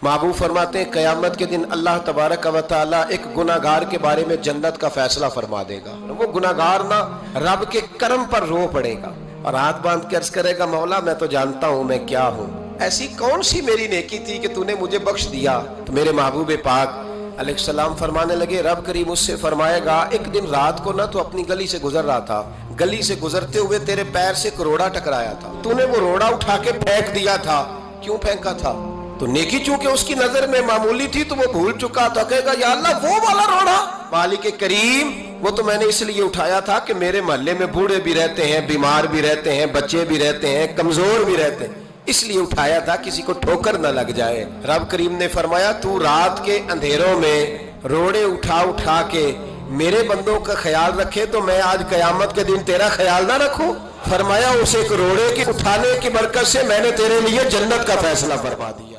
महबूब फरमाते हैं क़यामत के दिन अल्लाह तबारक व तआला एक गुनाहगार के बारे में जन्नत का फैसला फरमा देगा। वो गुनाहगार ना रब के करम पर रो पड़ेगा और हाथ बांध के अर्ज करेगा, मौला मैं तो जानता हूं मैं क्या हूं, ऐसी कौन सी मेरी नेकी थी कि तूने मुझे बख्श दिया। तो मेरे महबूब पाक अलैहिस्सलाम फरमाने लगे, रब करीम उससे फरमाएगा, एक दिन रात को ना तो अपनी गली से गुजर रहा था, गली से गुजरते हुए तेरे पैर से एक रोड़ा टकराया था, तूने वो रोड़ा उठा के फेंक दिया था। क्यों फेंका था? तो नेकी चूंकि उसकी नजर में मामूली थी तो वो भूल चुका था, कहेगा या अल्लाह वो वाला रोड़ा मालिक करीम वो तो मैंने इसलिए उठाया था कि मेरे मोहल्ले में बूढ़े भी रहते हैं, बीमार भी रहते हैं, बच्चे भी रहते हैं, कमजोर भी रहते हैं, इसलिए उठाया था किसी को ठोकर न लग जाए। रब करीम ने फरमाया तू रात के अंधेरों में रोड़े उठा उठा के मेरे बंदों का ख्याल रखे तो मैं आज कयामत के दिन तेरा ख्याल ना रखूं। फरमाया उस एक रोड़े के उठाने की बरकत से मैंने तेरे लिए जन्नत का फैसला फरमा दिया।